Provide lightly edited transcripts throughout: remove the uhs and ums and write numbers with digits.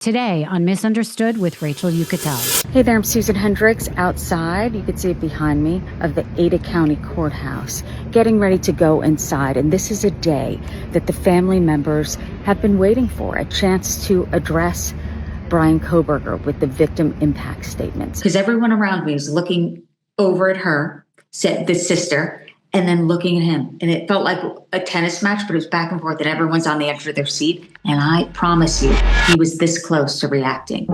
Today on Misunderstood with Rachel Yucatel. Hey there, I'm Susan Hendricks outside. You can see it behind me of the Ada County Courthouse, getting ready to go inside. And this is a day that the family members have been waiting for, a chance to address Bryan Kohberger with the victim impact statements. Because everyone around me was looking over at her, said the sister, and then looking at him. And it felt like a tennis match, but it was back and forth and everyone's on the edge of their seat. And I promise you, he was this close to reacting.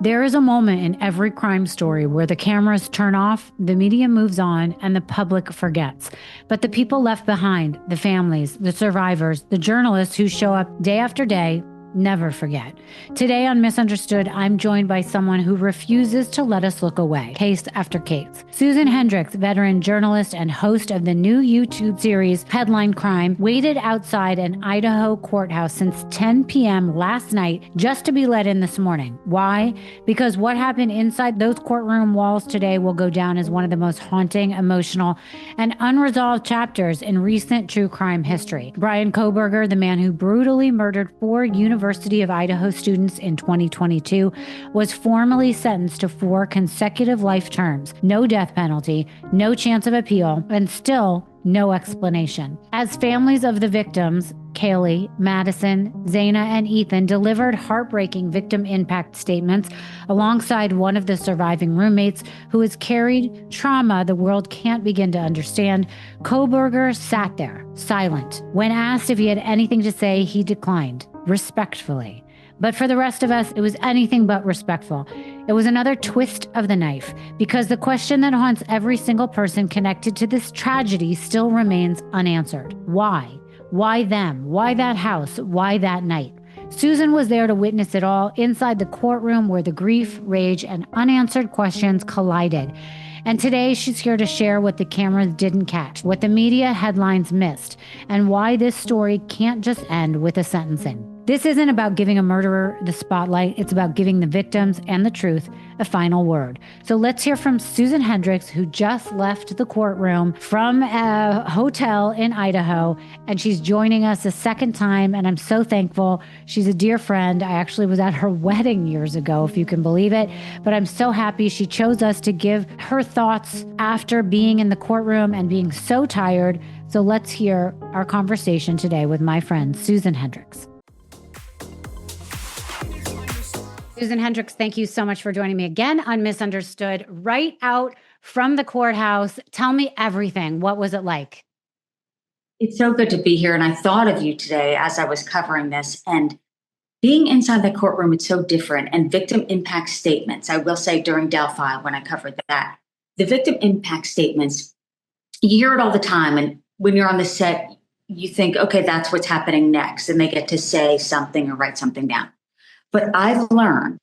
There is a moment in every crime story where the cameras turn off, the media moves on, and the public forgets. But the people left behind, the families, the survivors, the journalists who show up day after day, never forget. Today on Misunderstood, I'm joined by someone who refuses to let us look away, case after case. Susan Hendricks, veteran journalist and host of the new YouTube series Headline Crime, waited outside an Idaho courthouse since 10 p.m. last night just to be let in this morning. Why? Because what happened inside those courtroom walls today will go down as one of the most haunting, emotional, and unresolved chapters in recent true crime history. Bryan Kohberger, the man who brutally murdered 4 University of Idaho students in 2022, was formally sentenced to 4 consecutive life terms, no death penalty, no chance of appeal, and still no explanation. As families of the victims, Kaylee, Madison, Zaina, and Ethan, delivered heartbreaking victim impact statements alongside one of the surviving roommates who has carried trauma the world can't begin to understand, Kohberger sat there, silent. When asked if he had anything to say, he declined, respectfully. But for the rest of us, it was anything but respectful. It was another twist of the knife, because the question that haunts every single person connected to this tragedy still remains unanswered. Why? Why them? Why that house? Why that night? Susan was there to witness it all inside the courtroom where the grief, rage, and unanswered questions collided. And today she's here to share what the cameras didn't catch, what the media headlines missed, and why this story can't just end with a sentencing. This isn't about giving a murderer the spotlight. It's about giving the victims and the truth a final word. So let's hear from Susan Hendricks, who just left the courtroom from a hotel in Idaho, and she's joining us a second time, and I'm so thankful. She's a dear friend. I actually was at her wedding years ago, if you can believe it, but I'm so happy she chose us to give her thoughts after being in the courtroom and being so tired. So let's hear our conversation today with my friend, Susan Hendricks. Susan Hendricks, thank you so much for joining me again on Misunderstood, right out from the courthouse. Tell me everything. What was it like? It's so good to be here. And I thought of you today as I was covering this, and being inside the courtroom, it's so different. And victim impact statements, I will say during Delphi when I covered that, the victim impact statements, you hear it all the time. And when you're on the set, you think, okay, that's what's happening next. And they get to say something or write something down. But I've learned,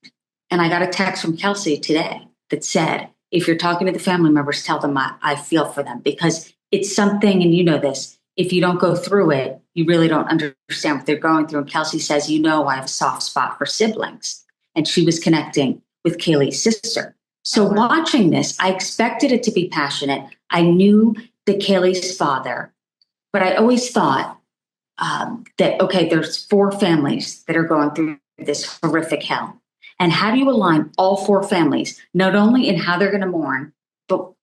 and I got a text from Kelsey today that said, if you're talking to the family members, tell them I feel for them, because it's something, and you know this, if you don't go through it, you really don't understand what they're going through. And Kelsey says, I have a soft spot for siblings. And she was connecting with Kaylee's sister. So watching this, I expected it to be passionate. I knew that Kaylee's father, but I always thought that, okay, there's 4 families that are going through this horrific hell. And how do you align all 4 families, not only in how they're going to mourn, but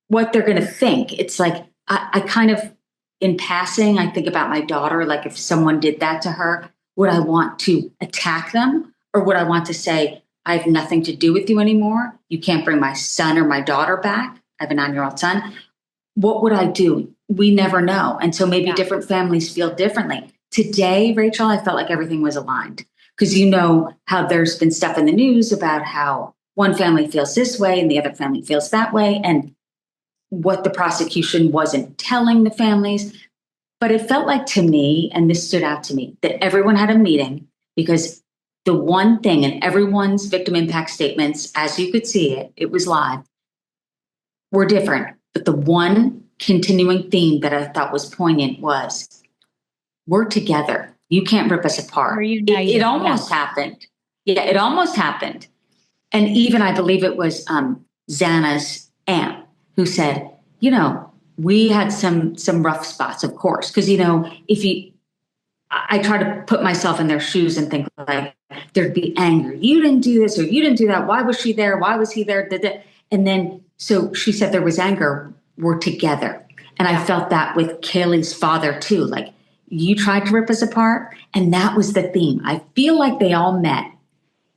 what they're going to think? It's like, I kind of, in passing, I think about my daughter, like if someone did that to her, would I want to attack them? Or would I want to say, I have nothing to do with you anymore? You can't bring my son or my daughter back. I have a 9-year-old son. What would I do? We never know. And so maybe different families feel differently. Today, Rachel, I felt like everything was aligned. Because you know how there's been stuff in the news about how one family feels this way and the other family feels that way, and what the prosecution wasn't telling the families. But it felt like to me, and this stood out to me, that everyone had a meeting, because the one thing in everyone's victim impact statements, as you could see it, it was live, were different. But the one continuing theme that I thought was poignant was, we're together. You can't rip us apart. It almost happened. Yeah, it almost happened. And even I believe it was Xana's aunt who said, we had some rough spots, of course, because, I try to put myself in their shoes and think like there'd be anger. You didn't do this or you didn't do that. Why was she there? Why was he there? And then, so she said there was anger. We're together. And I felt that with Kaylee's father too. Like, you tried to rip us apart. And that was the theme. I feel like they all met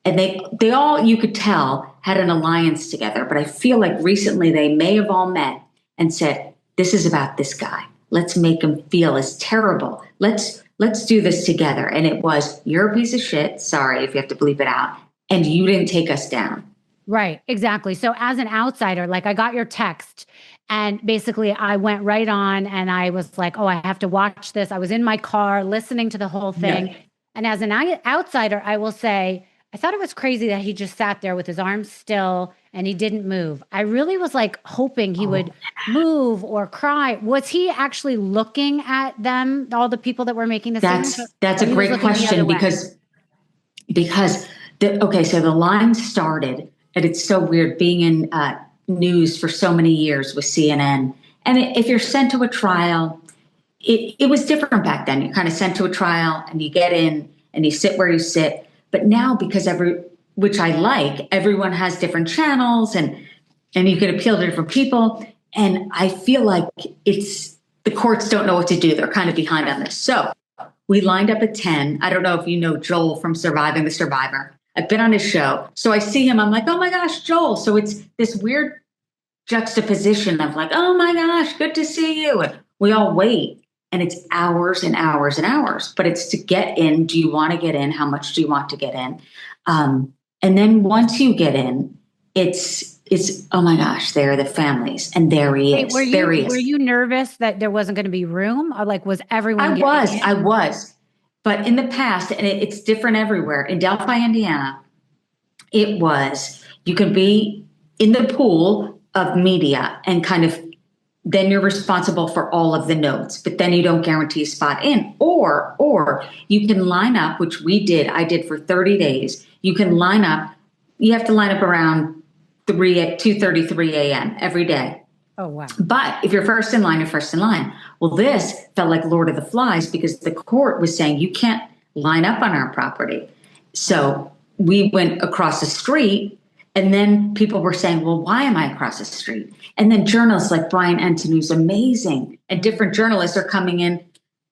and they all, you could tell, had an alliance together. But I feel like recently they may have all met and said, this is about this guy. Let's make him feel as terrible. Let's do this together. And it was, you're a piece of shit. Sorry if you have to bleep it out. And you didn't take us down. Right. Exactly. So as an outsider, like I got your text and basically I went right on and I was like, oh, I have to watch this. I was in my car listening to the whole thing. Yeah. And as an outsider, I will say, I thought it was crazy that he just sat there with his arms still and he didn't move. I really was like hoping he would move or cry. Was he actually looking at them, all the people that were making the statement? That's a great question because so the line started, and it's so weird being in news for so many years with CNN. And if you're sent to a trial, it was different back then. You're kind of sent to a trial and you get in and you sit where you sit. But now, because which I like, everyone has different channels and you can appeal to different people. And I feel like the courts don't know what to do. They're kind of behind on this. So we lined up at 10. I don't know if you know Joel from Surviving the Survivor. I've been on his show. So I see him. I'm like, oh my gosh, Joel. So it's this weird juxtaposition of like, oh my gosh, good to see you. And we all wait. And it's hours and hours and hours, but it's to get in. Do you want to get in? How much do you want to get in? And then once you get in, it's oh my gosh, there are the families, and there he is. Were you nervous that there wasn't going to be room, or like was everyone? I was, but in the past, and it's different everywhere. In Delphi, Indiana, it was you could be in the pool of media and kind of. Then you're responsible for all of the notes, but then you don't guarantee a spot in. Or you can line up, which we did. I did for 30 days. You can line up. You have to line up around 2:33 a.m. every day. Oh, wow. But if you're first in line, you're first in line. Well, this felt like Lord of the Flies because the court was saying you can't line up on our property. So we went across the street. And then people were saying, well, why am I across the street? And then journalists like Bryan Kohberger, who's amazing, and different journalists are coming in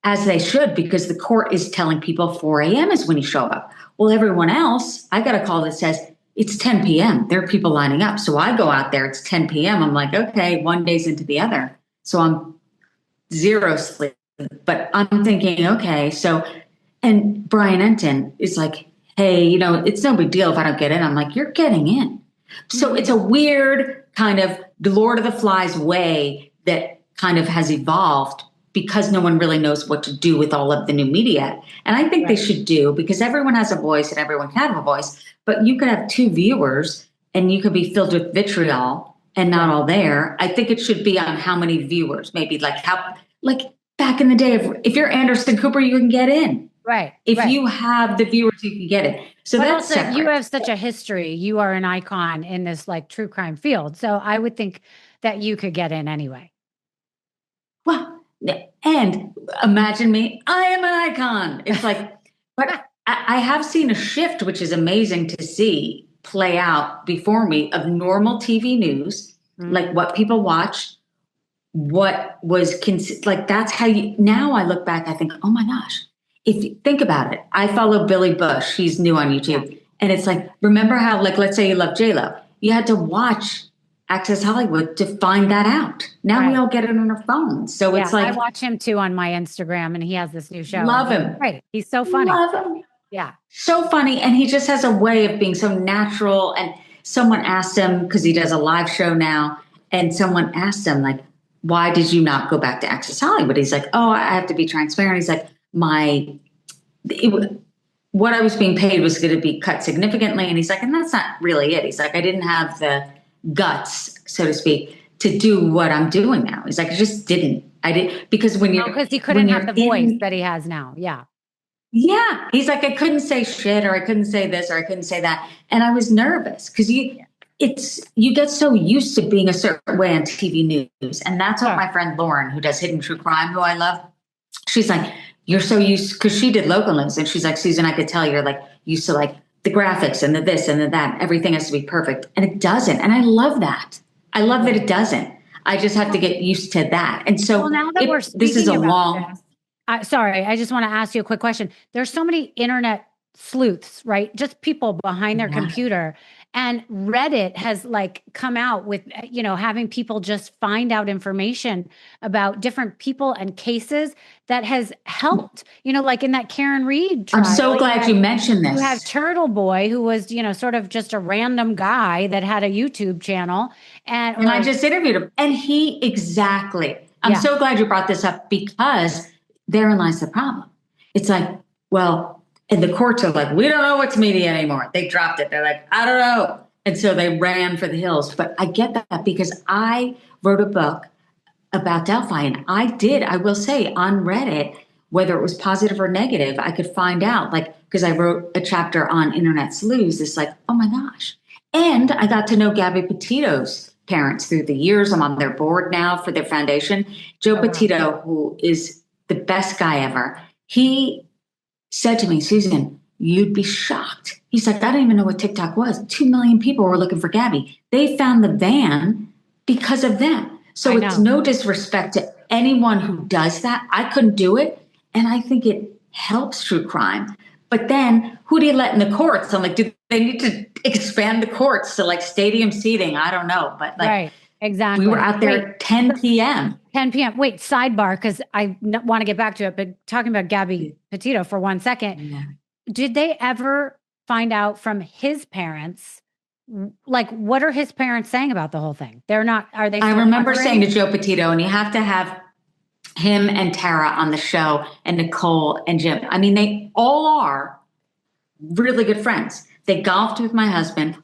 as they should because the court is telling people 4 a.m. is when you show up. Well, everyone else, I got a call that says it's 10 p.m. There are people lining up. So I go out there, it's 10 p.m. I'm like, okay, one day's into the other. So I'm zero sleep. But I'm thinking, okay, so, and Bryan Kohberger is like, hey, it's no big deal if I don't get in. I'm like, you're getting in. So it's a weird kind of Lord of the Flies way that kind of has evolved because no one really knows what to do with all of the new media. And I think they should do because everyone has a voice and everyone can have a voice, but you could have 2 viewers and you could be filled with vitriol and not all there. I think it should be on how many viewers, maybe like back in the day, if you're Anderson Cooper, you can get in. Right. If you have the viewers, you can get it. So but that's also, separate. you have such a history. You are an icon in this like true crime field. So I would think that you could get in anyway. Well, and imagine me, I am an icon. It's like, but I have seen a shift, which is amazing to see play out before me of normal TV news, like what people watch, what was, like that's how now I look back, I think, oh my gosh. If you think about it, I follow Billy Bush. He's new on YouTube. Yeah. And it's like, remember how, like, let's say you love J-Lo. You had to watch Access Hollywood to find that out. Now we all get it on our phones. So it's like. I watch him too on my Instagram and he has this new show. Love him. Right. He's so funny. Love him. Yeah. So funny. And he just has a way of being so natural. And someone asked him, because he does a live show now, and someone asked him, like, why did you not go back to Access Hollywood? He's like, oh, I have to be transparent. He's like, what I was being paid was going to be cut significantly. And he's like, and that's not really it. He's like, I didn't have the guts, so to speak, to do what I'm doing now. He's like, I just didn't. I did because because he couldn't have the voice that he has now. Yeah. Yeah. He's like, I couldn't say shit or I couldn't say this or I couldn't say that. And I was nervous because you get so used to being a certain way on TV news. And that's what my friend Lauren, who does Hidden True Crime, who I love, she's like, you're so used, because she did local news. And she's like, Susan, I could tell you're like used to like the graphics and the this and the that. Everything has to be perfect. And it doesn't. And I love that. I love that it doesn't. I just have to get used to that. And so well, now that we're this is a long. Sorry, I just want to ask you a quick question. There's so many internet sleuths, right? Just people behind their computer. And Reddit has like come out with, having people just find out information about different people and cases that has helped, like in that Karen Reed trial. I'm so glad you mentioned this. You have Turtle Boy, who was, sort of just a random guy that had a YouTube channel. And I just interviewed him. And I'm so glad you brought this up, because therein lies the problem. It's like, well, and the courts are like, we don't know what's media anymore. They dropped it. They're like, I don't know. And so they ran for the hills. But I get that because I wrote a book about Delphi. And I will say on Reddit, whether it was positive or negative, I could find out, like, because I wrote a chapter on internet sleuths. It's like, oh my gosh. And I got to know Gabby Petito's parents through the years. I'm on their board now for their foundation. Joe Petito, who is the best guy ever, he said to me, Susan, you'd be shocked. He's like, I don't even know what TikTok was. 2 million people were looking for Gabby. They found the van because of them. So it's no disrespect to anyone who does that. I couldn't do it. And I think it helps true crime. But then who do you let in the courts? I'm like, do they need to expand the courts to like stadium seating? I don't know. But like, right. Exactly. We were out there at 10 p.m. 10 p.m. Wait, sidebar, because I want to get back to it, but talking about Gabby Petito for 1 second, did they ever find out from his parents, like, what are his parents saying about the whole thing? Are they? I remember saying to Joe Petito, and you have to have him and Tara on the show, and Nicole and Jim. I mean, they all are really good friends. They golfed with my husband.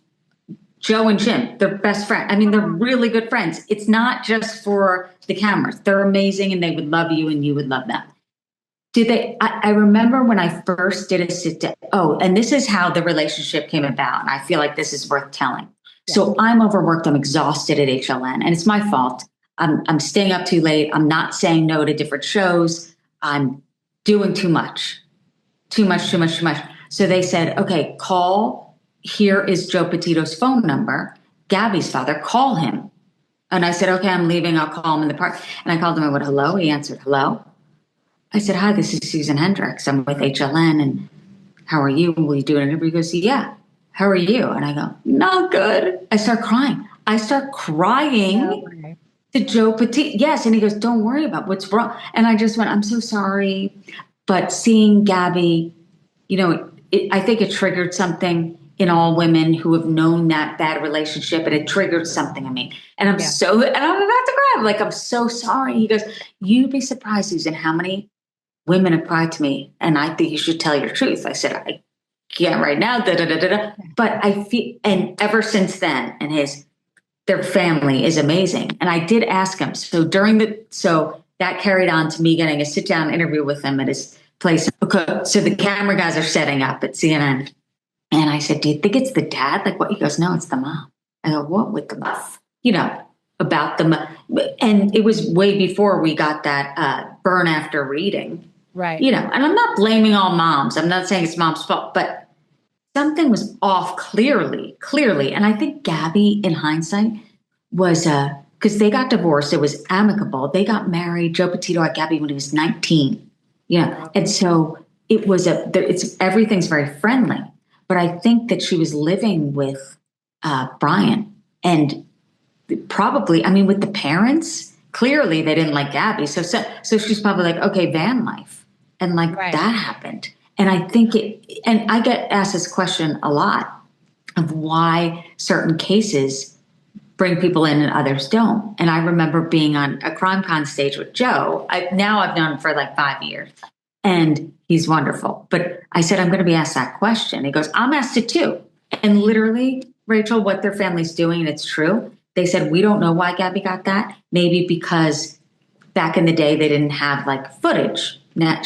Joe and Jim, they're best friends. I mean, they're really good friends. It's not just for the cameras. They're amazing and they would love you and you would love them. I remember when I first did a sit down. Oh, and this is how the relationship came about. And I feel like this is worth telling. Yeah. So I'm overworked. I'm exhausted at HLN and it's my fault. I'm staying up too late. I'm not saying no to different shows. I'm doing too much. So they said, okay, here is Joe Petito's phone number, Gabby's father, call him. And I said, okay, I'm leaving. I'll call him in the park. And I called him. I went, hello. He answered, hello. I said, hi, this is Susan Hendricks. I'm with HLN. And how are you? Will you do an interview? He goes, yeah. How are you? And I go, not good. I start crying to Joe Petito. Yes. And he goes, don't worry about what's wrong. And I just went, I'm so sorry. But seeing Gabby, I think it triggered something in all women who have known that bad relationship, and it triggered something in me. And I'm about to cry. I'm like, I'm so sorry. He goes, you'd be surprised, Susan, how many women have cried to me. And I think you should tell your truth. I said, I can't right now. But I feel, and ever since then, and their family is amazing. And I did ask him. So that carried on to me getting a sit down interview with him at his place. Okay, so the camera guys are setting up at CNN. And I said, do you think it's the dad? Like what? He goes, no, it's the mom. I go, what with the mom? About the mom. And it was way before we got that burn after reading. Right. And I'm not blaming all moms. I'm not saying it's mom's fault, but something was off clearly. And I think Gabby, in hindsight, was, because they got divorced. It was amicable. They got married. Joe Petito had Gabby when he was 19. And so it was everything's very friendly. But I think that she was living with Bryan, and probably, with the parents, clearly they didn't like Gabby. So she's probably like, okay, van life. And that happened. And I think and I get asked this question a lot of why certain cases bring people in and others don't. And I remember being on a CrimeCon stage with Joe. I've known him for 5 years. And he's wonderful. But I said, I'm going to be asked that question. He goes, I'm asked it too. And literally, Rachel, what their family's doing, and it's true. They said, we don't know why Gabby got that. Maybe because back in the day, they didn't have footage. Now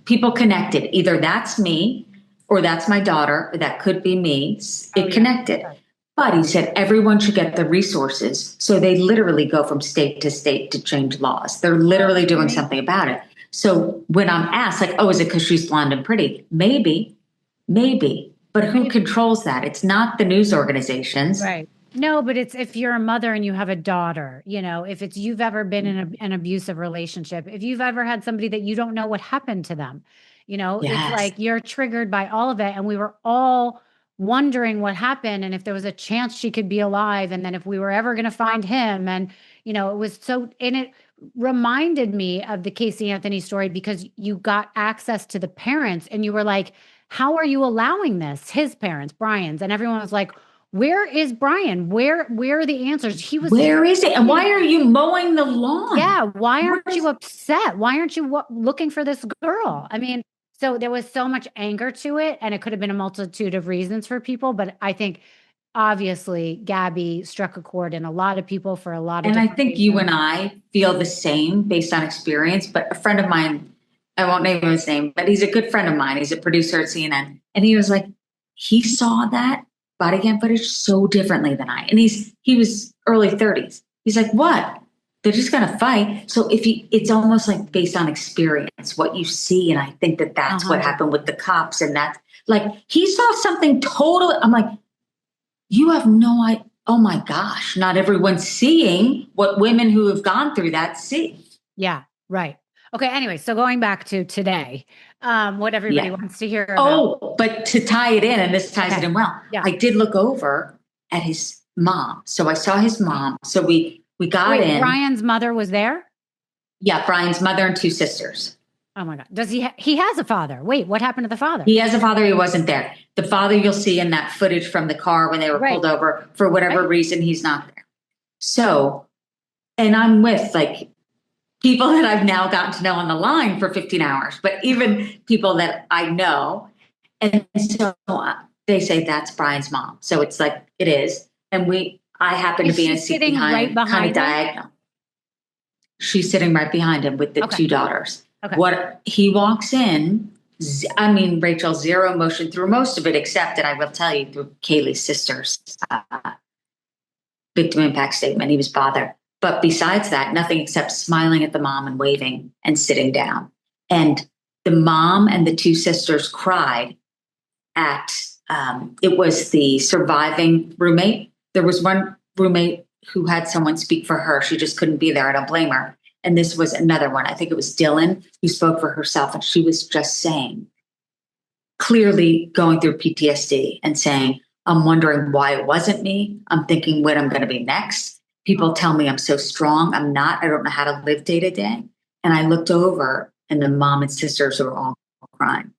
people connected. Either that's me or that's my daughter, or that could be me. It connected. But he said everyone should get the resources. So they literally go from state to state to change laws. They're literally doing something about it. So when I'm asked, like, oh, is it because she's blonde and pretty? Maybe. But who controls that? It's not the news organizations. Right. No, but it's if you're a mother and you have a daughter, if it's you've ever been in an abusive relationship, if you've ever had somebody that you don't know what happened to them, it's like you're triggered by all of it. And we were all wondering what happened and if there was a chance she could be alive. And then if we were ever going to find him. And, it was and it reminded me of the Casey Anthony story because you got access to the parents and you were like, how are you allowing this? His parents, Bryan's, and everyone was like, where is Bryan? Where are the answers? Where is it? And why are you mowing the lawn? Yeah. Why aren't you upset? Why aren't you looking for this girl? I mean, so there was so much anger to it and it could have been a multitude of reasons for people. But I think obviously Gabby struck a chord in a lot of people for a lot of And I think reasons. you and I feel the same based on experience, but a friend of mine, I won't name his name, but he's a good friend of mine. He's a producer at CNN. And he was like, he saw that body cam footage so differently than I. And he was early 30s. He's like, what? They're just going to fight. So it's almost like based on experience, what you see. And I think that's what happened with the cops. And that's like, he saw something totally, I'm like, you have no idea. Oh my gosh. Not everyone's seeing what women who have gone through that see. Yeah. Right. Okay. Anyway, so going back to today, what everybody wants to hear about. Oh, but to tie it in, and this ties it in well, I did look over at his mom. So I saw his mom. So we got in. Bryan's mother was there? Yeah, Bryan's mother and two sisters. Oh my God. Does he has a father. Wait, what happened to the father? He has a father. He wasn't there. The father you'll see in that footage from the car when they were pulled over. For whatever reason, he's not there. So, and I'm with like people that I've now gotten to know on the line for 15 hours, but even people that I know. And so they say that's Bryan's mom. So it's like, it is. And I happen to be in a seat behind kind of diagonal. She's sitting right behind him with the two daughters. Okay. What he walks in, I mean, Rachel, zero emotion through most of it, except that I will tell you through Kaylee's sister's victim impact statement, he was bothered. But besides that, nothing except smiling at the mom and waving and sitting down. And the mom and the two sisters cried at, it was the surviving roommate. There was one roommate who had someone speak for her. She just couldn't be there. I don't blame her. And this was another one. I think it was Dylan who spoke for herself. And she was just saying, clearly going through PTSD and saying, I'm wondering why it wasn't me. I'm thinking when I'm going to be next. People tell me I'm so strong. I'm not. I don't know how to live day to day. And I looked over and the mom and sisters were all crying.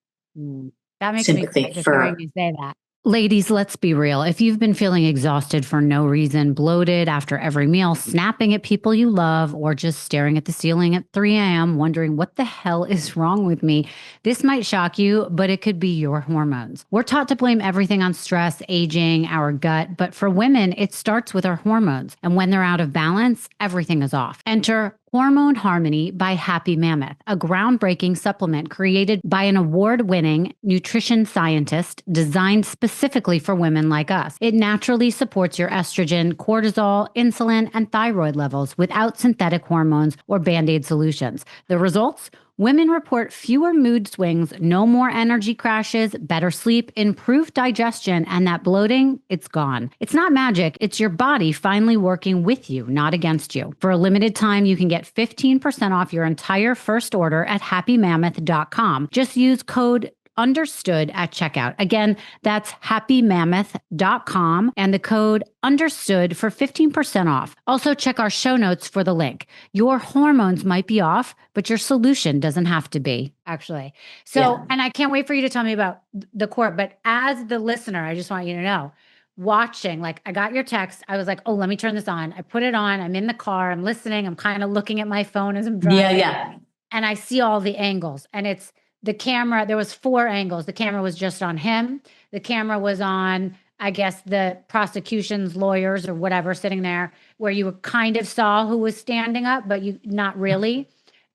That makes me sad just hearing you say that. Ladies, let's be real. If you've been feeling exhausted for no reason, bloated after every meal, snapping at people you love, or just staring at the ceiling at 3 a.m., wondering what the hell is wrong with me, this might shock you, but it could be your hormones. We're taught to blame everything on stress, aging, our gut, but for women, it starts with our hormones. And when they're out of balance, everything is off. Enter Hormone Harmony by Happy Mammoth, a groundbreaking supplement created by an award-winning nutrition scientist designed specifically for women like us. It naturally supports your estrogen, cortisol, insulin, and thyroid levels without synthetic hormones or Band-Aid solutions. The results? Women report fewer mood swings, no more energy crashes, better sleep, improved digestion, and that bloating, it's gone. It's not magic. It's your body finally working with you, not against you. For a limited time, you can get 15% off your entire first order at happymammoth.com. Just use code understood at checkout. Again, that's happymammoth.com and the code understood for 15% off. Also check our show notes for the link. Your hormones might be off, but your solution doesn't have to be, actually. So, and I can't wait for you to tell me about the court, but as the listener, I just want you to know, watching, like I got your text. I was like, oh, let me turn this on. I put it on. I'm in the car. I'm listening. I'm kind of looking at my phone as I'm driving. Yeah. And I see all the angles and it's, the camera, there was 4 angles. The camera was just on him. The camera was on, I guess, the prosecution's lawyers or whatever sitting there where you kind of saw who was standing up, but you not really.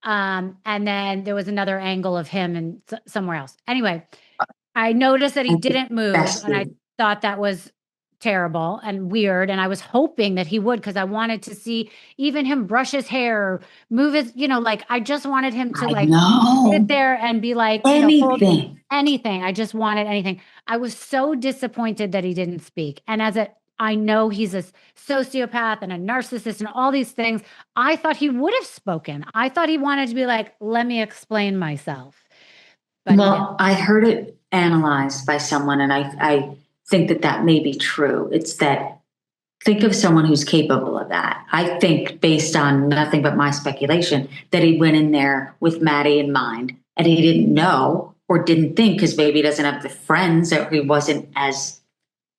And then there was another angle of him and somewhere else. Anyway, I noticed that he didn't move and I thought that was terrible and weird. And I was hoping that he would, because I wanted to see even him brush his hair, move his, like I just wanted him to sit there and be like, anything. Anything. I just wanted anything. I was so disappointed that he didn't speak. And I know he's a sociopath and a narcissist and all these things. I thought he would have spoken. I thought he wanted to be like, let me explain myself. But I heard it analyzed by someone, and I think that may be true. It's that, think of someone who's capable of that. I think, based on nothing but my speculation, that he went in there with Maddie in mind, and he didn't know or didn't think, because maybe he doesn't have the friends, or he wasn't as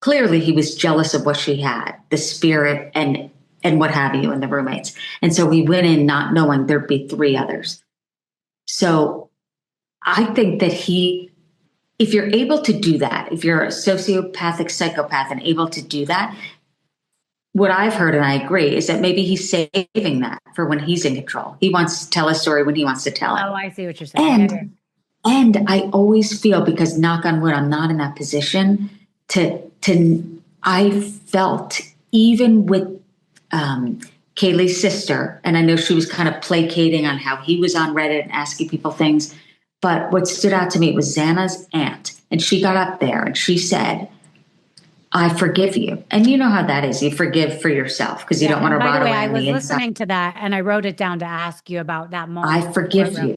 clearly, he was jealous of what she had, the spirit and what have you, and the roommates. And so he went in not knowing there'd be 3 others. So I think that if you're able to do that, if you're a sociopathic psychopath and able to do that, what I've heard, and I agree, is that maybe he's saving that for when he's in control. He wants to tell a story when he wants to tell it. Oh, I see what you're saying. And I always feel, because knock on wood, I'm not in that position I felt, even with Kaylee's sister, and I know she was kind of placating on how he was on Reddit and asking people things, but what stood out to me was Xana's aunt. And she got up there and she said, I forgive you. And you know how that is. You forgive for yourself because you don't want to rot away. I was listening to that and I wrote it down to ask you about that moment. I forgive you.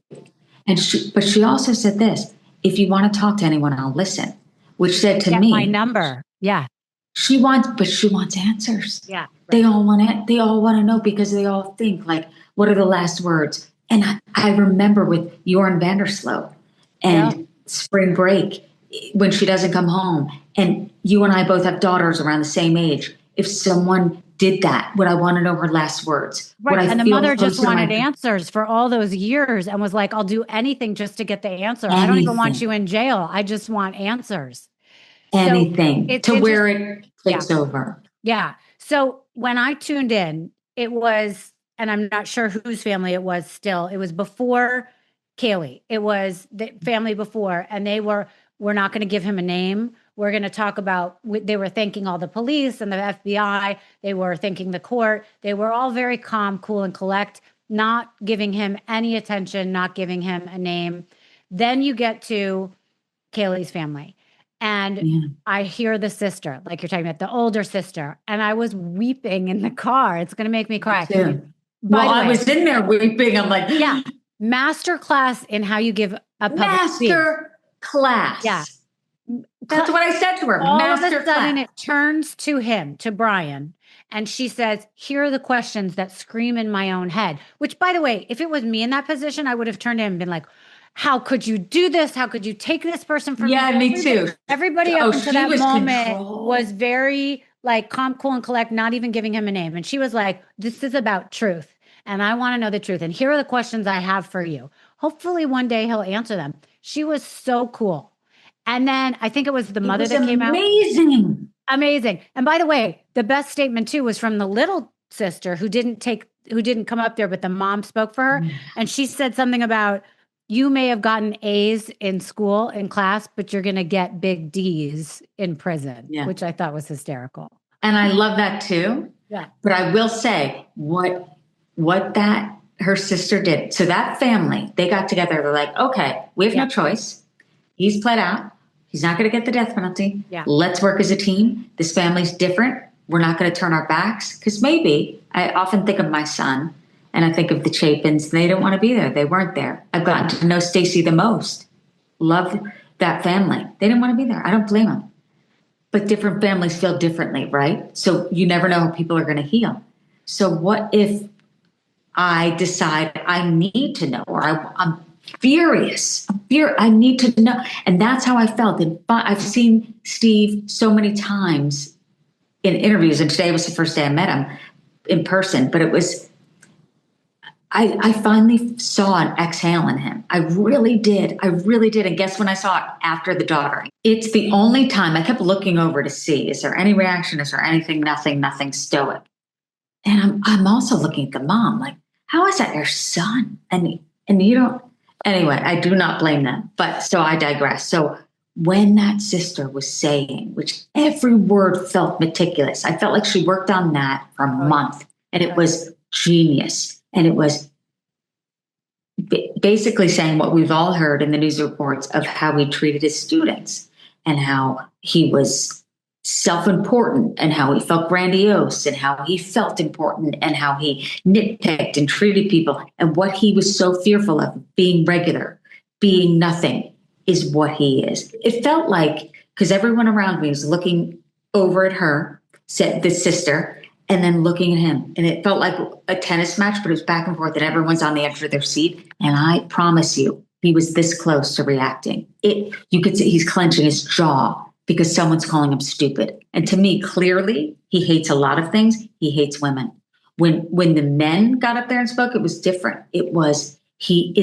But she also said this: if you want to talk to anyone, I'll listen. Which said to me, my number. Yeah. She wants answers. Yeah. Right. They all want to know, because they all think, like, what are the last words? And I remember with Jorn Vandersloot and spring break, when she doesn't come home, and you and I both have daughters around the same age. If someone did that, would I want to know her last words? Right. And the mother just wanted answers for all those years and was like, I'll do anything just to get the answer. Anything. I don't even want you in jail. I just want answers. Anything to where it takes over. Yeah. So when I tuned in, it was, and I'm not sure whose family it was still, it was before Kaylee. It was the family before, and we're not going to give him a name. We're going to talk about, they were thanking all the police and the FBI. They were thanking the court. They were all very calm, cool, and collect, not giving him any attention, not giving him a name. Then you get to Kaylee's family. And I hear the sister, like you're talking about, the older sister. And I was weeping in the car. It's going to make me cry. Yeah. Well, I was in there weeping. I'm like, master class in how you give a public speech. Class. Yeah. That's what I said to her. All of a sudden it turns to him, to Bryan, and she says, here are the questions that scream in my own head, which, by the way, if it was me in that position, I would have turned to him and been like, how could you do this? How could you take this person from me? Yeah, me too. Everybody up until that moment was very like calm, cool, and collect, not even giving him a name. And she was like, this is about truth. And I want to know the truth. And here are the questions I have for you. Hopefully one day he'll answer them. She was so cool. And then I think it was the mother that came out. Amazing. And by the way, the best statement too was from the little sister who didn't come up there, but the mom spoke for her. And she said something about, you may have gotten A's in school, in class, but you're going to get big D's in prison, which I thought was hysterical. And I love that too. Yeah. But I will say what that her sister did. So that family, they got together. They're like, okay, we have no choice. He's pled out. He's not going to get the death penalty. Yeah. Let's work as a team. This family's different. We're not going to turn our backs. Because maybe, I often think of my son and I think of the Chapins. They don't want to be there. They weren't there. I've gotten to know Stacy the most. Love that family. They didn't want to be there. I don't blame them. But different families feel differently, right? So you never know how people are going to heal. So what if I decide I need to know, or I'm furious. I need to know. And that's how I felt. And I've seen Steve so many times in interviews. And today was the first day I met him in person. But it was, I finally saw an exhale in him. I really did. And guess when I saw it? After the daughter. It's the only time I kept looking over to see, is there any reaction? Is there anything? Nothing stoic. And I'm also looking at the mom, like, how is that your son? And you don't. Anyway, I do not blame them. But so I digress. So when that sister was saying, which every word felt meticulous, I felt like she worked on that for a month, and it was genius. And it was basically saying what we've all heard in the news reports of how he treated his students and how he was self-important and how he felt grandiose and how he felt important and how he nitpicked and treated people, and what he was so fearful of, being regular, being nothing, is what he is. It felt like, because everyone around me was looking over at her, said the sister, and then looking at him. And it felt like a tennis match, but it was back and forth and everyone's on the edge of their seat. And I promise you, he was this close to reacting. You could see he's clenching his jaw because someone's calling him stupid. And to me, clearly, he hates a lot of things. He hates women. When the men got up there and spoke, it was different. It was, he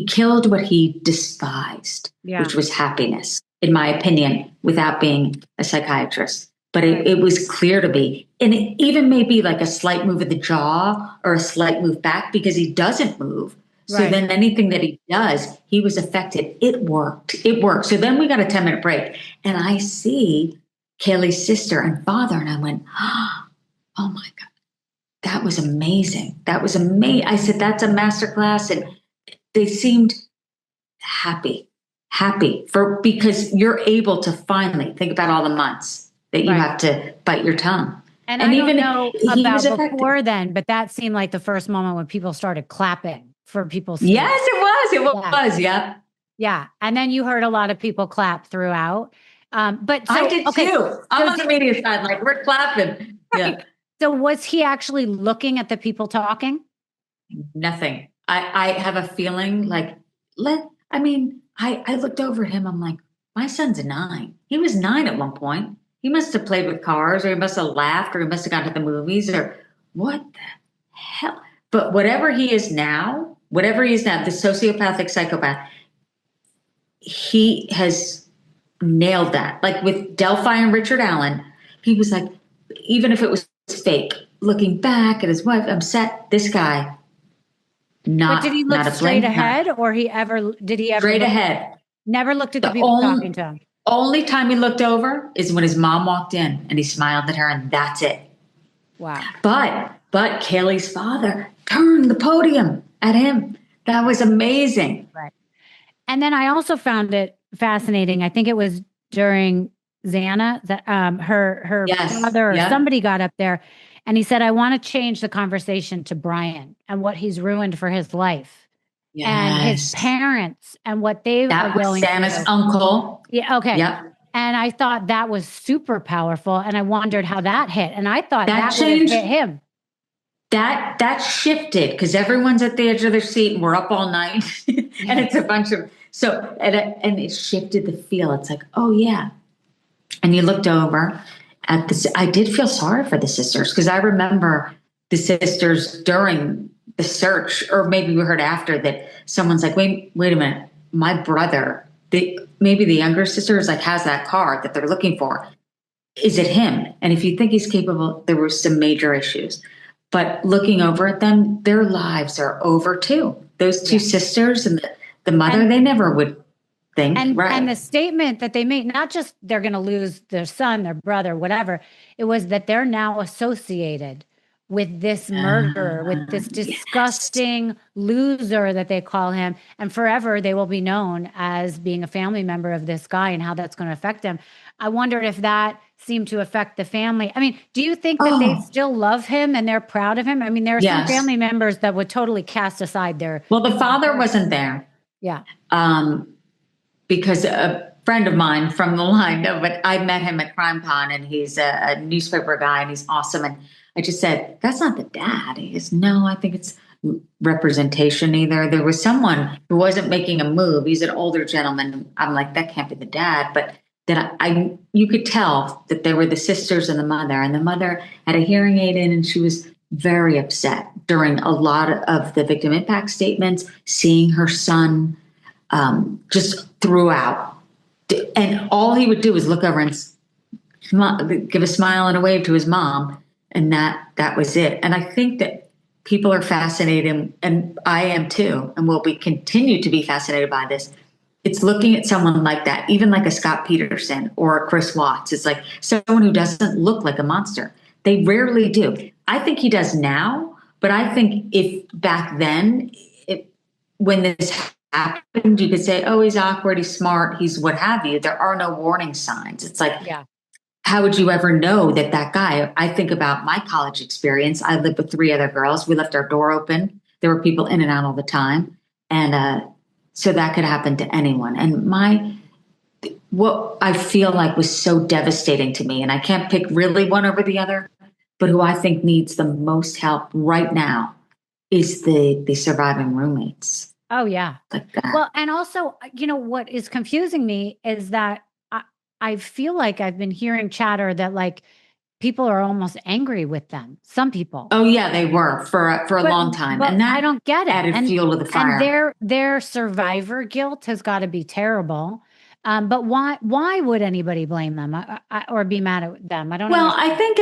killed what he despised, which was happiness, in my opinion, without being a psychiatrist. But it was clear to me. And it even may be like a slight move of the jaw or a slight move back, because he doesn't move. So then anything that he does, he was affected. It worked. So then we got a 10-minute break. And I see Kaylee's sister and father. And I went, oh my God, that was amazing. That was amazing. I said, that's a masterclass. And they seemed happy because you're able to finally think about all the months that you have to bite your tongue. And I don't know about before then, but that seemed like the first moment when people started clapping for people's. Yes, it was. It was. Yeah. Yeah. And then you heard a lot of people clap throughout. But I did too. I'm on the media side, like we're clapping. Right. Yeah. So was he actually looking at the people talking? Nothing. I have a feeling like, I looked over at him. I'm like, my son's 9. He was 9 at one point. He must have played with cars, or he must have laughed, or he must have gone to the movies, or what the hell? But whatever he is now, the sociopathic psychopath, he has nailed that. Like with Delphi and Richard Allen, he was like, even if it was fake, looking back at his wife, I'm set. This guy, but did he look straight ahead, or did he ever straight ahead? Never looked at the people talking to him. Only time he looked over is when his mom walked in and he smiled at her, and that's it. Wow. But Kaylee's father turned the podium at him. That was amazing. Right. And then I also found it fascinating. I think it was during Xana that her father or somebody got up there and he said, I want to change the conversation to Bryan and what he's ruined for his life. Yes. And his parents and what they were going through. That was Xana's uncle. Yeah. Okay. Yep. And I thought that was super powerful. And I wondered how that hit. And I thought that would hit him. That shifted because everyone's at the edge of their seat and we're up all night. And it's a bunch of, and it shifted the feel. It's like, oh yeah. And you looked over at this. I did feel sorry for the sisters because I remember the sisters during the search, or maybe we heard after that someone's like, wait a minute, my brother, maybe the younger sister is like, has that card that they're looking for. Is it him? And if you think he's capable, there were some major issues. But looking over at them, their lives are over too. Those two sisters and the mother, they never would think. And the statement that they made, not just they're going to lose their son, their brother, whatever. It was that they're now associated with this murderer, with this disgusting loser that they call him. And forever they will be known as being a family member of this guy and how that's going to affect them. I wondered if that seemed to affect the family. I mean, do you think that they still love him and they're proud of him? I mean, there are some family members that would totally cast aside their... Well, the father wasn't there. Yeah. Because a friend of mine from the line, but I met him at Crime Con and he's a newspaper guy and he's awesome. And I just said, that's not the dad. He goes, no, I think it's representation either. There was someone who wasn't making a move. He's an older gentleman. I'm like, that can't be the dad. But then you could tell that they were the sisters and the mother had a hearing aid in and she was very upset during a lot of the victim impact statements, seeing her son just throughout. And all he would do was look over and give a smile and a wave to his mom. And that was it. And I think that people are fascinated, and I am too, and will continue to be fascinated by this, it's looking at someone like that, even like a Scott Peterson or a Chris Watts. It's like someone who doesn't look like a monster. They rarely do. I think he does now, but I think if back then, when this happened, you could say, oh, he's awkward, he's smart, he's what have you. There are no warning signs. It's like, Yeah. How would you ever know that guy? I think about my college experience. I lived with 3 other girls. We left our door open. There were people in and out all the time. And so that could happen to anyone. And what I feel like was so devastating to me, and I can't pick really one over the other, but who I think needs the most help right now is the surviving roommates. Oh, yeah. Like that. Well, and also, what is confusing me is that I feel like I've been hearing chatter that like people are almost angry with them. Some people. Oh yeah, they were for a long time, and that I don't get it. Added fuel to the fire. And their survivor guilt has got to be terrible. But why would anybody blame them or be mad at them? I don't know. Well, I think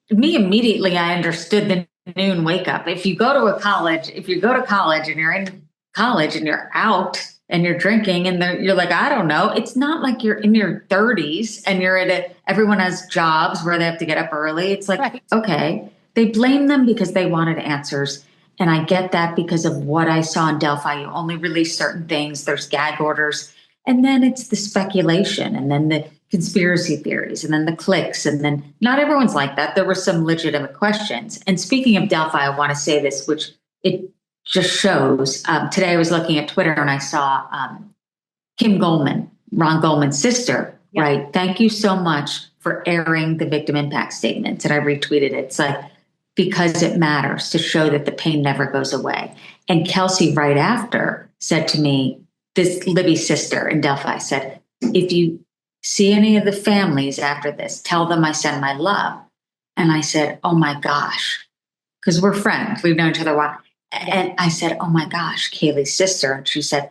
immediately I understood the noon wake up. If you go to college and you're in college and you're out and you're drinking and you're like, I don't know. It's not like you're in your 30s and you're everyone has jobs where they have to get up early. It's like, right. Okay, they blame them because they wanted answers. And I get that because of what I saw in Delphi. You only release certain things. There's gag orders. And then it's the speculation and then the conspiracy theories and then the clicks. And then not everyone's like that. There were some legitimate questions. And speaking of Delphi, I want to say this, which it just shows. Today I was looking at Twitter and I saw Kim Goldman, Ron Goldman's sister, yeah. Right? Thank you so much for airing the victim impact statements. And I retweeted it. It's like, because it matters to show that the pain never goes away. And Kelsey right after said to me, this Libby's sister in Delphi said, if you see any of the families after this, tell them I send my love. And I said, oh my gosh, because we're friends. We've known each other a while. And I said, oh my gosh, Kaylee's sister. And she said,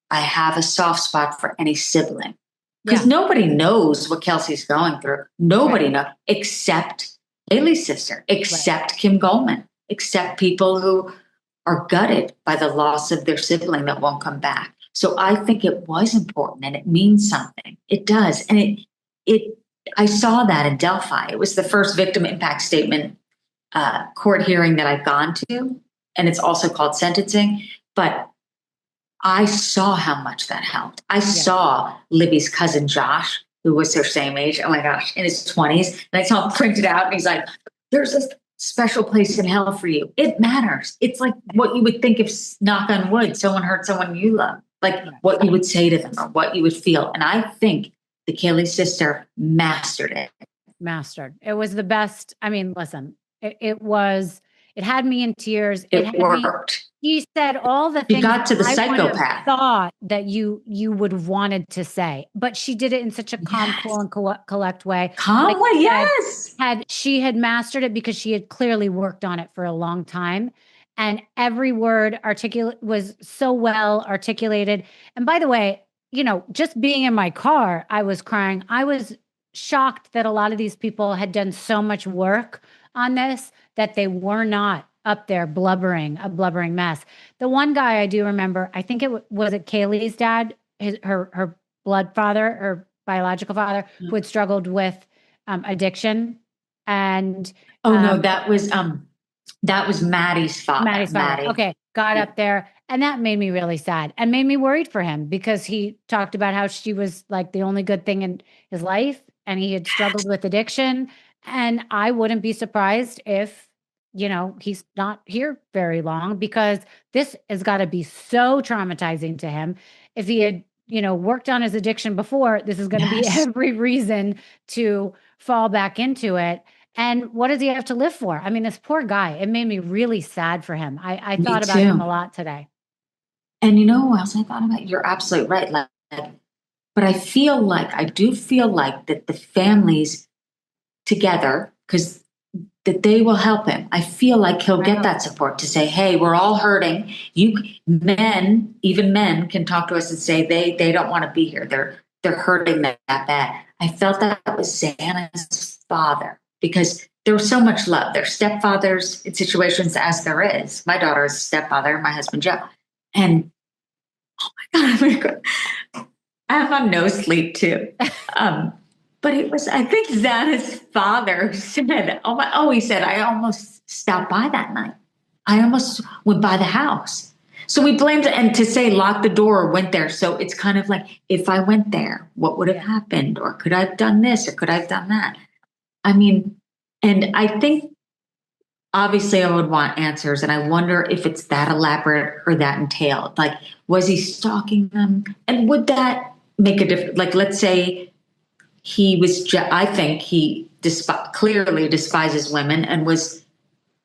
I have a soft spot for any sibling. Because nobody knows what Kelsey's going through. Nobody knows, except Kaylee's sister, except Kim Goldman, except people who are gutted by the loss of their sibling that won't come back. So I think it was important and it means something. It does. And I saw that in Delphi. It was the first victim impact statement court hearing that I've gone to. And it's also called sentencing. But I saw how much that helped. I saw Libby's cousin, Josh, who was their same age. Oh my gosh, in his 20s. And I saw him printed out and he's like, there's a special place in hell for you. It matters. It's like what you would think if, knock on wood, someone hurt someone you love, like what you would say to them or what you would feel. And I think the Kaylee sister mastered it. It was the best. I mean, listen, it had me in tears. It worked. He said all the things you got to the I psychopath thought that you would have wanted to say, but she did it in such a calm, cool, and collect way. Calm way, yes. She had mastered it because she had clearly worked on it for a long time, and every word was so well articulated. And by the way, just being in my car, I was crying. I was shocked that a lot of these people had done so much work on this that they were not up there blubbering, a blubbering mess. The one guy I do remember, I think it was Kaylee's dad, her blood father, her biological father, who had struggled with addiction. And no, that was Maddie's father. Maddie. Okay, got up there, and that made me really sad and made me worried for him because he talked about how she was like the only good thing in his life, and he had struggled with addiction. And I wouldn't be surprised if, he's not here very long because this has got to be so traumatizing to him. If he had, worked on his addiction before, this is going to be every reason to fall back into it. And what does he have to live for? I mean, this poor guy, it made me really sad for him. I thought about him a lot today. And you know what else I thought about? You're absolutely right. But I do feel like that the families together, because that they will help him. I feel like he'll get that support to say, hey, we're all hurting. Even men can talk to us and say they don't want to be here. They're hurting that bad. I felt that was Xana's father because there was so much love. There's stepfathers in situations as there is. My daughter is a stepfather, my husband, Joe. And oh my God, I'm on no sleep too. But it was, I think Xana's father said, he said, I almost stopped by that night. I almost went by the house. So we blamed it, and to say lock the door or went there. So it's kind of like, if I went there, what would have happened? Or could I have done this? Or could I have done that? I mean, and I think obviously I would want answers. And I wonder if it's that elaborate or that entailed. Like, was he stalking them? And would that make a difference? Like, let's say he was, I think he clearly despises women and was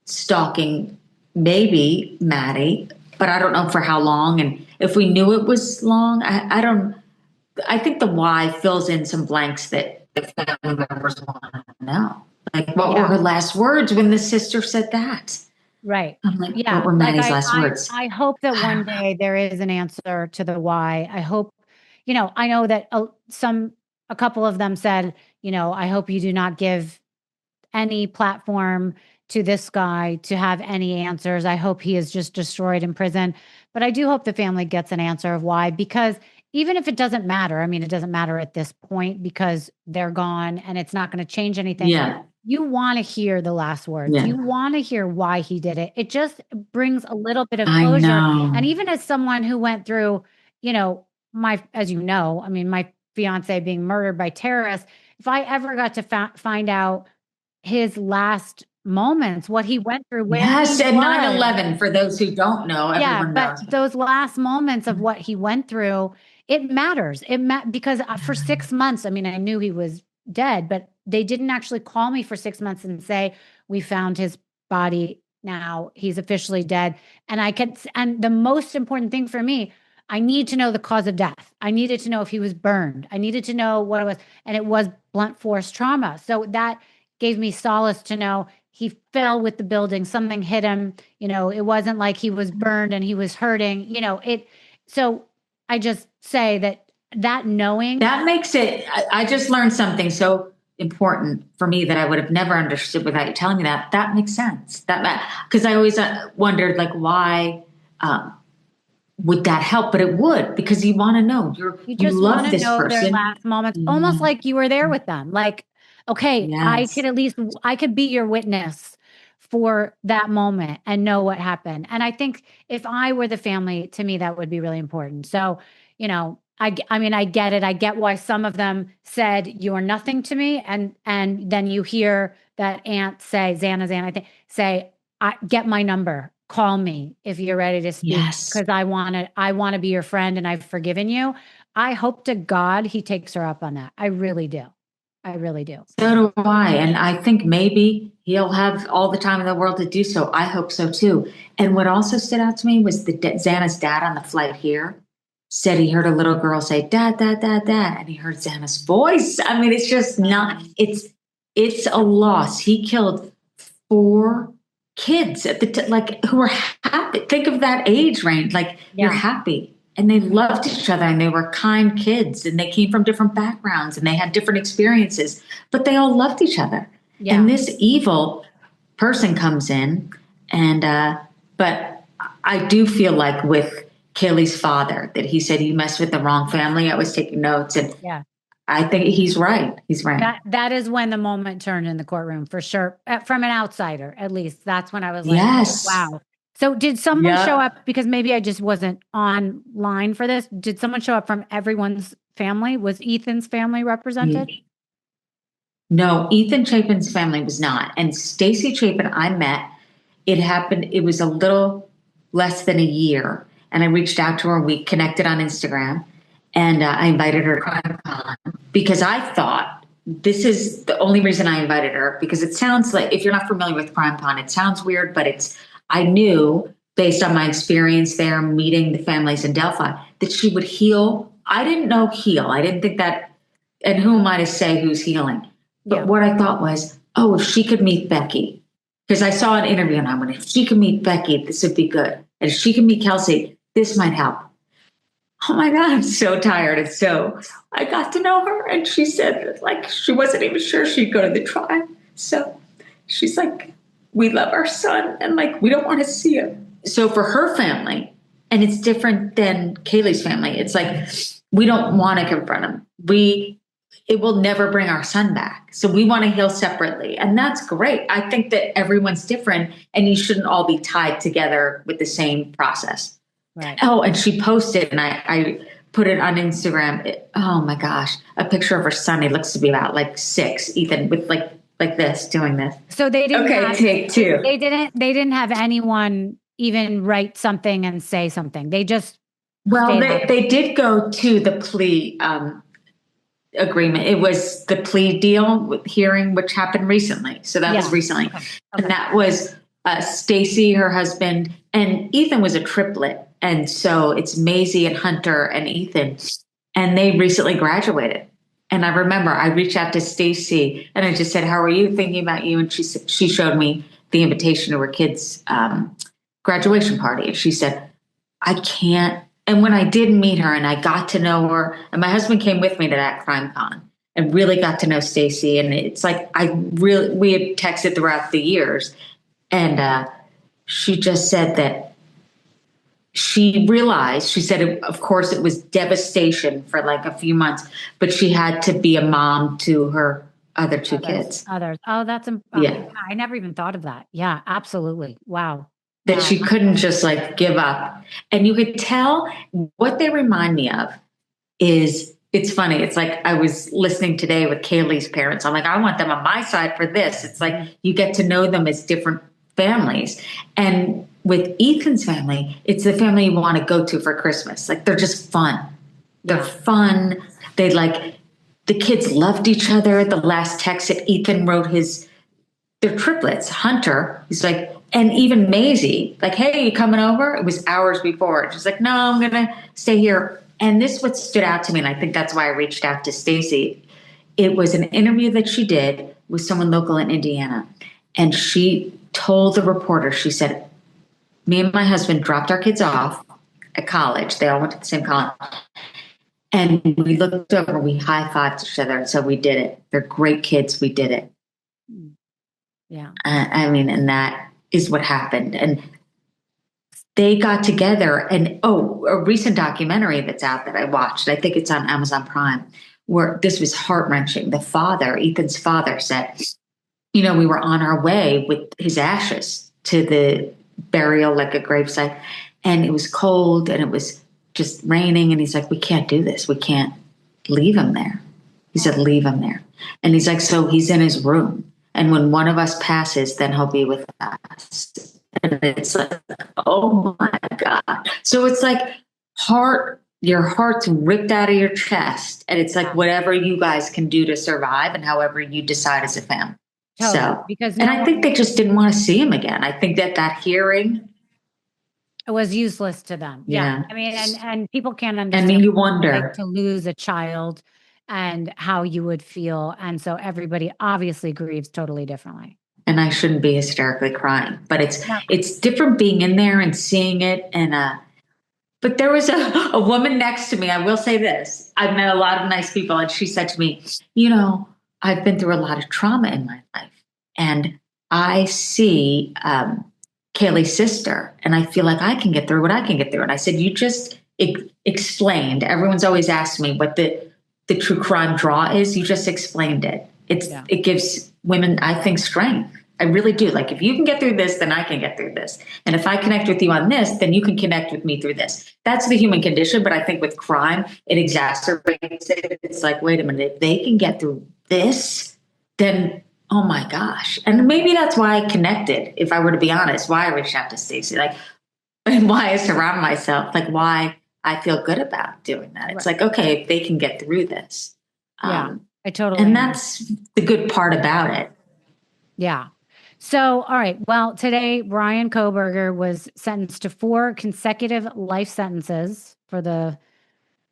stalking maybe Maddie, but I don't know for how long. And if we knew it was long, I think the why fills in some blanks that the family members want to know. Like, what were her last words when the sister said that? Right. I'm like, what were Maddie's last words? I hope that one day there is an answer to the why. I hope, I know that a couple of them said, I hope you do not give any platform to this guy to have any answers. I hope he is just destroyed in prison. But I do hope the family gets an answer of why, because even if it doesn't matter, it doesn't matter at this point because they're gone and it's not going to change anything. Yeah. You want to hear the last words. Yeah. You want to hear why he did it. It just brings a little bit of closure. And even as someone who went through, my fiance being murdered by terrorists, if I ever got to find out his last moments, what he went through. Yes, and 9/11, for those who don't know. Everyone knows. Those last moments of what he went through, it matters. Because for 6 months, I knew he was dead, but they didn't actually call me for 6 months and say, we found his body now, he's officially dead. And the most important thing for me, I need to know the cause of death. I needed to know if he was burned. I needed to know what it was. And it was blunt force trauma. So that gave me solace to know he fell with the building, something hit him. It wasn't like he was burned and he was hurting, So I just say that knowing. That makes it, I just learned something so important for me that I would have never understood without you telling me that. That makes sense. Because I always wondered, like, why would that help? But it would, because you want to know. You just love this person. Their last moments, almost like you were there with them. Like, okay, yes. I could be your witness for that moment and know what happened. And I think if I were the family, to me, that would be really important. So, I get it. I get why some of them said, you are nothing to me. And then you hear that aunt say, Xana, I think, say, get my number. Call me if you're ready to speak. Yes. Because I want to be your friend and I've forgiven you. I hope to God he takes her up on that. I really do. I really do. So do I. And I think maybe he'll have all the time in the world to do so. I hope so too. And what also stood out to me was Xana's dad on the flight here said he heard a little girl say, Dad, Dad, Dad, Dad. And he heard Xana's voice. It's just not, it's a loss. He killed 4 kids at who were happy. Think of that age range. You're happy. And they loved each other and they were kind kids and they came from different backgrounds and they had different experiences, but they all loved each other. Yeah. And this evil person comes in but I do feel like with Kaylee's father that he said, you messed with the wrong family. I was taking notes and I think he's right. He's right. That is when the moment turned in the courtroom for sure. From an outsider, at least that's when I was like, yes. Oh, wow. So did someone show up, because maybe I just wasn't online for this. Did someone show up from everyone's family? Was Ethan's family represented? No, Ethan Chapin's family was not. And Stacy Chapin, I met, it was a little less than a year. And I reached out to her. We connected on Instagram and I invited her to CrimeCon because I thought this is the only reason I invited her, because it sounds like, if you're not familiar with CrimeCon, it sounds weird, but I knew based on my experience there, meeting the families in Delphi, that she would heal. I didn't know heal. I didn't think that, and who am I to say who's healing? But what I thought was, if she could meet Becky, because I saw an interview and I went, if she could meet Becky, this would be good. And if she could meet Kelsey, this might help. Oh my God, I'm so tired. And so I got to know her and she said she wasn't even sure she'd go to the trial. So she's like, we love our son and we don't want to see him. So for her family, and it's different than Kaylee's family, it's we don't want to confront him. It will never bring our son back. So we want to heal separately. And that's great. I think that everyone's different and you shouldn't all be tied together with the same process. Right. Oh, and she posted, and I put it on Instagram. Oh my gosh, a picture of her son. He looks to be about like 6, Ethan, with like this, doing this. So they didn't take 2. They didn't have anyone even write something and say something. They just they did go to the plea agreement. It was the plea deal with hearing, which happened recently. So that was recently. Okay. And that was Stacy, her husband, and Ethan was a triplet. And so it's Maisie and Hunter and Ethan. And they recently graduated. And I remember I reached out to Stacy and I just said, "How are you? Thinking about you." And she showed me the invitation to her kids' graduation party. And she said, "I can't." And when I did meet her and I got to know her, and my husband came with me to that crime con and really got to know Stacy. And it's like, we had texted throughout the years. And she just said that she realized, she said, of course, it was devastation for like a few months, but she had to be a mom to her other 2 kids. Oh, that's, yeah. I never even thought of that. Yeah, absolutely. Wow. That she couldn't just like give up. And you could tell what they remind me of is, it's funny. It's like I was listening today with Kaylee's parents. I'm like, I want them on my side for this. It's like you get to know them as different families. And with Ethan's family, it's the family you want to go to for Christmas. Like they're just fun. They're fun. They the kids loved each other. The last text that Ethan wrote they're triplets. Hunter, he's like, and even Maisie, like, "Hey, you coming over?" It was hours before. She's like, "No, I'm going to stay here." And this what stood out to me. And I think that's why I reached out to Stacy. It was an interview that she did with someone local in Indiana. And she told the reporter, she said, "Me and my husband dropped our kids off at college. They all went to the same college. And we looked over, we high-fived each other. And so we did it. They're great kids. We did it." Yeah. I mean, and that is what happened. And they got together and, a recent documentary that's out that I watched, I think it's on Amazon Prime, where this was heart-wrenching. The father, Ethan's father, said, we were on our way with his ashes to the burial, like a gravesite, and it was cold and it was just raining. And he's like, "We can't do this. We can't leave him there." He said, "Leave him there." And he's like, so he's in his room. And when one of us passes, then he'll be with us. And it's like, oh my God. So it's like your heart's ripped out of your chest. And it's like whatever you guys can do to survive and however you decide as a family. Totally, So, I think they just didn't want to see him again. I think that hearing, it was useless to them. Yeah. I mean, and people can't understand. I mean, you wonder like to lose a child and how you would feel. And so everybody obviously grieves totally differently. And I shouldn't be hysterically crying, but it's different being in there and seeing it. And but there was a woman next to me. I will say this: I've met a lot of nice people, and she said to me, "I've been through a lot of trauma in my life, and I see Kaylee's sister, and I feel like I can get through what I can get through." And I said, "You just explained. Everyone's always asked me what the true crime draw is. You just explained it. It gives women, I think, strength. I really do. Like, if you can get through this, then I can get through this. And if I connect with you on this, then you can connect with me through this." That's the human condition. But I think with crime, it exacerbates it. It's like, wait a minute, if they can get through this, then, oh my gosh. And maybe that's why I connected, if I were to be honest, why I reached out to Stacy, and why I surround myself, why I feel good about doing that. It's like, okay, if they can get through this. I totally. And that's the good part about it. Yeah. So, all right. Well, today, Bryan Kohberger was sentenced to 4 consecutive life sentences for the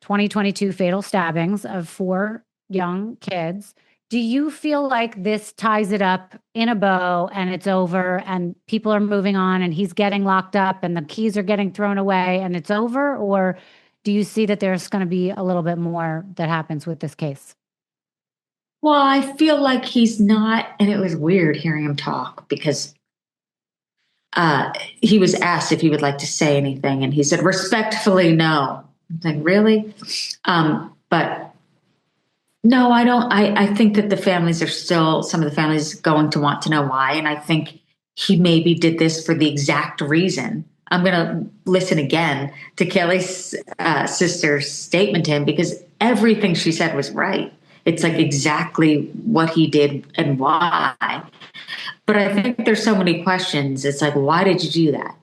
2022 fatal stabbings of 4 young kids. Do you feel like this ties it up in a bow and it's over and people are moving on and he's getting locked up and the keys are getting thrown away and it's over? Or do you see that there's going to be a little bit more that happens with this case? Well, I feel like he's not, and it was weird hearing him talk because he was asked if he would like to say anything, and he said, respectfully, no. I'm like, really? But no, I don't. I think that some of the families going to want to know why. And I think he maybe did this for the exact reason. I'm going to listen again to Kelly's sister's statement to him, because everything she said was right. It's like exactly what he did and why. But I think there's so many questions. It's like, why did you do that?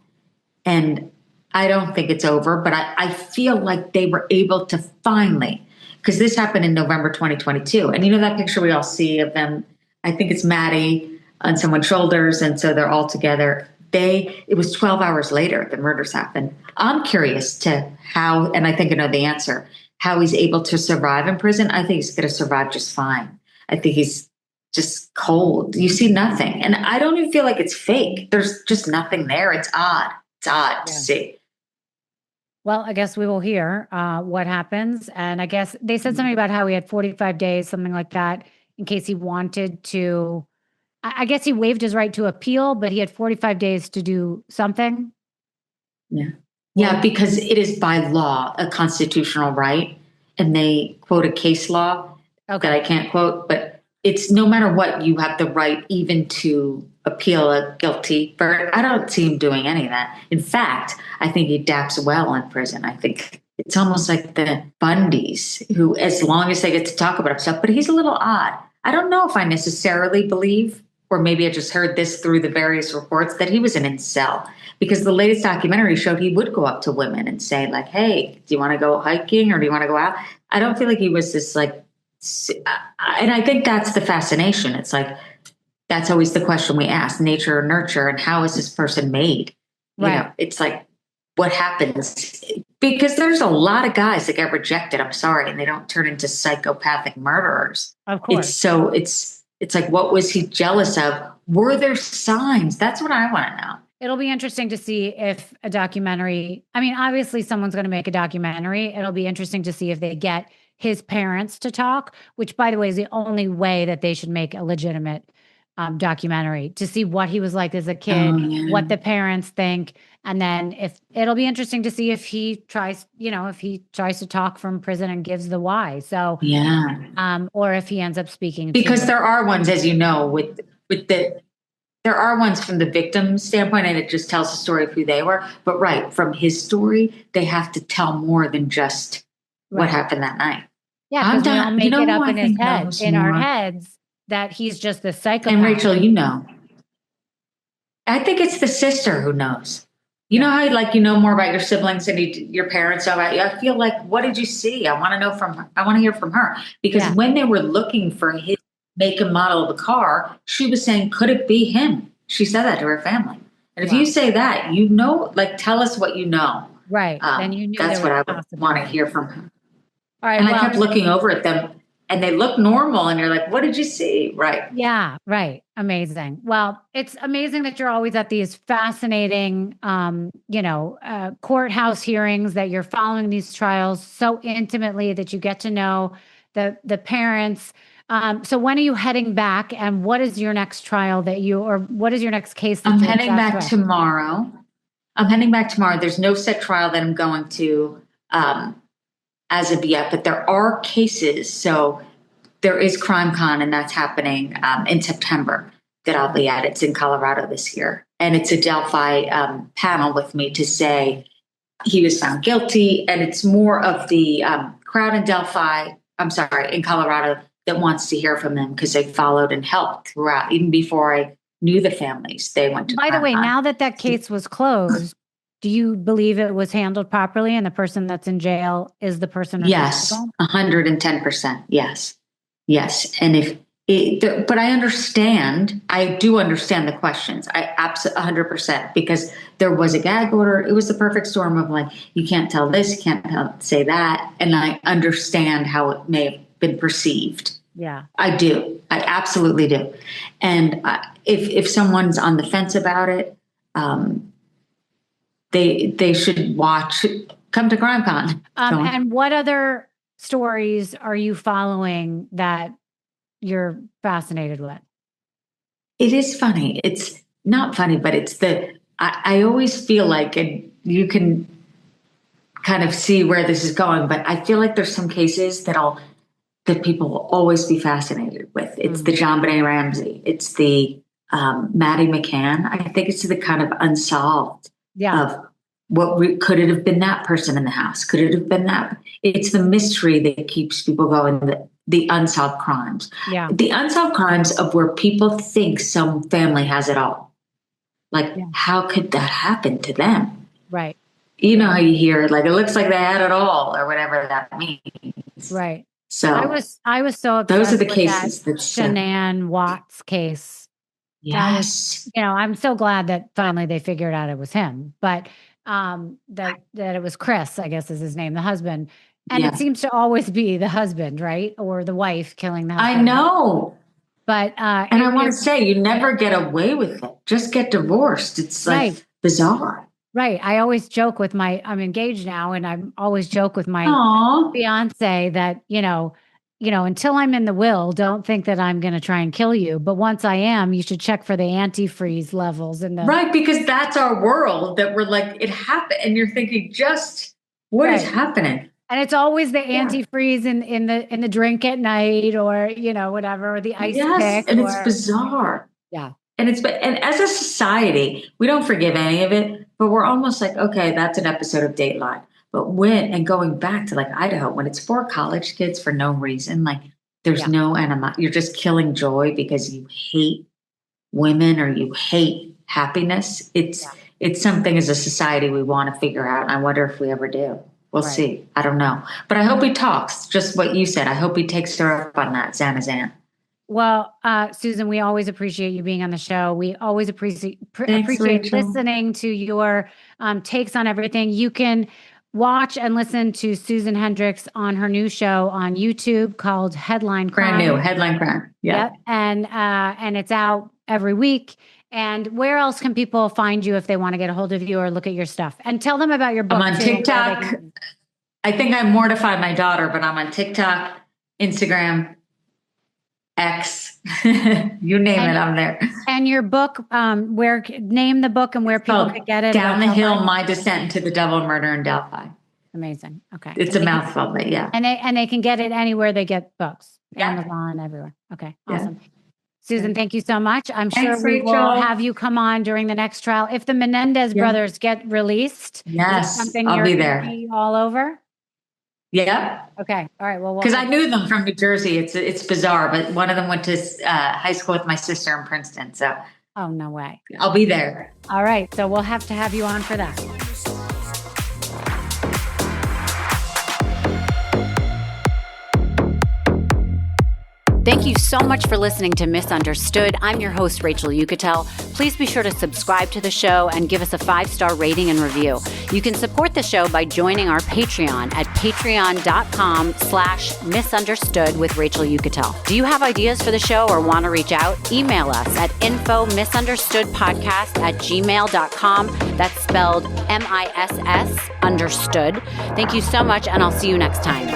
And I don't think it's over, but I feel like they were able to finally, because this happened in November 2022. And you know that picture we all see of them, I think it's Maddie on someone's shoulders, and so they're all together. It was 12 hours later the murders happened. I'm curious to how, and I think I know the answer, how he's able to survive in prison. I think he's going to survive just fine. I think he's just cold. You see nothing. And I don't even feel like it's fake. There's just nothing there. It's odd. It's odd to see. Well, I guess we will hear what happens. And I guess they said something about how he had 45 days, something like that, in case he wanted to. I guess he waived his right to appeal, but he had 45 days to do something. Yeah. Yeah, because it is by law a constitutional right. And they quote a case law that I can't quote, but it's no matter what, you have the right even to appeal a guilty verdict. I don't see him doing any of that. In fact, I think he adapts well in prison. I think it's almost like the Bundys, who, as long as they get to talk about himself, but he's a little odd. I don't know if I necessarily believe, or maybe I just heard this through the various reports, that he was an incel, because the latest documentary showed he would go up to women and say, like, hey, do you want to go hiking or do you want to go out? I don't feel like he was this, like, and I think that's the fascination. It's like, that's always the question we ask, nature or nurture, and how is this person made? Right. You know, it's like, what happens? Because there's a lot of guys that get rejected, I'm sorry, and they don't turn into psychopathic murderers. Of course. It's like, what was he jealous of? Were there signs? That's what I want to know. It'll be interesting to see if a documentary, I mean, obviously someone's going to make a documentary. It'll be interesting to see if they get his parents to talk, which, by the way, is the only way that they should make a legitimate documentary, to see what he was like as a kid, what the parents think. And then it'll be interesting to see if he tries, to talk from prison and gives the why. So, or if he ends up speaking. Because there are ones, as you know, there are ones from the victim standpoint, and it just tells the story of who they were. But from his story, they have to tell more than just what happened that night. Yeah, because we all make it up in his head, in our heads, that he's just the psychopath. And Rachel, I think it's the sister who knows. You know how, like, more about your siblings and your parents know about you. I feel like, what did you see? I want to know from her. I want to hear from her, because when they were looking for his make and model of the car, she was saying, could it be him? She said that to her family. And if you say that, like, tell us what you know. Right. Then you knew that's what I would want to hear from her. All right. And I kept looking over at them, and they look normal, and you're like, what did you see? Right. Yeah. Right. Amazing. Well, it's amazing that you're always at these fascinating, courthouse hearings, that you're following these trials so intimately, that you get to know the parents. So when are you heading back, and what is your next trial what is your next case? I'm heading back tomorrow. There's no set trial that I'm going to, as of yet, but there are cases. So there is CrimeCon, and that's happening in September, that I'll be at. It's in Colorado this year. And it's a Delphi panel with me to say he was found guilty. And it's more of the crowd in in Colorado, that wants to hear from them, because they followed and helped throughout. Even before I knew the families, they went to By the way, now that case was closed, do you believe it was handled properly, and the person that's in jail is the person? Yes, 110%. Yes. And but I do understand the questions. I absolutely 100%, because there was a gag order. It was the perfect storm of, like, you can't tell this, you can't say that. And I understand how it may have been perceived. Yeah, I do. I absolutely do. And if someone's on the fence about it, they should come to CrimeCon. And what other stories are you following that you're fascinated with? It is funny. It's not funny, but it's I always feel like, and you can kind of see where this is going, but I feel like there's some cases that people will always be fascinated with. It's the John Benet Ramsey. It's the Maddie McCann. I think it's the kind of unsolved of could it have been that person in the house? Could it have been that? It's the mystery that keeps people going, the unsolved crimes. Yeah. The unsolved crimes of where people think some family has it all. Like, how could that happen to them? Right. You know how you hear, like, it looks like they had it all, or whatever that means. Right. So I was so upset. Those are the with cases that Shanann Watts case. Yes. I'm so glad that finally they figured out it was him, but that it was Chris, I guess is his name, the husband. And it seems to always be the husband, right? Or the wife killing the husband. I know. But and I want to say, you never get away with it. Just get divorced. It's like bizarre. Right. I always joke with I'm engaged now, and I always joke with my fiance that, until I'm in the will, don't think that I'm going to try and kill you. But once I am, you should check for the antifreeze levels. Right. Because that's our world that we're like, it happened. And you're thinking, what is happening? And it's always the antifreeze in the drink at night, or, whatever, or the ice pick. And it's bizarre. Yeah. And as a society, we don't forgive any of it, but we're almost like, okay, that's an episode of Dateline. But going back to like Idaho, when it's 4 college kids for no reason, like there's no animosity, you're just killing joy because you hate women or you hate happiness. It's something as a society we want to figure out. And I wonder if we ever do. We'll see. I don't know. But I hope he talks, just what you said. I hope he takes her up on that, Zan. Well, Susan, we always appreciate you being on the show. We always appreciate listening to your takes on everything. You can watch and listen to Susan Hendricks on her new show on YouTube called Headline Crime. Brand new, Headline Crime. Yeah. Yep. And it's out every week. And where else can people find you if they want to get a hold of you or look at your stuff? And tell them about your book. I'm on TikTok. I think I mortify my daughter, but I'm on TikTok, Instagram, X, you name it, I'm there. And your book, name the book and where people can get it. Down the Hill, My Descent into the Devil and Murder in Delphi. Amazing. Okay. It's a mouthful, but yeah. And they can get it anywhere they get books. Amazon, everywhere. Okay. Awesome. Yeah. Susan, thank you so much. I'm sure we will have you come on during the next trial. If the Menendez brothers get released, yes, something I'll be there. All over? Yeah. Okay. All right. Well, because I knew them from New Jersey. It's bizarre, but one of them went to high school with my sister in Princeton. So. Oh, no way. I'll be there. All right. So we'll have to have you on for that. Thank you so much for listening to Misunderstood. I'm your host, Rachel Yucatel. Please be sure to subscribe to the show and give us a 5-star rating and review. You can support the show by joining our Patreon at patreon.com/misunderstood with Rachel Yucatel. Do you have ideas for the show or want to reach out? Email us at info misunderstoodpodcast@gmail.com. That's spelled MISS understood. Thank you so much, and I'll see you next time.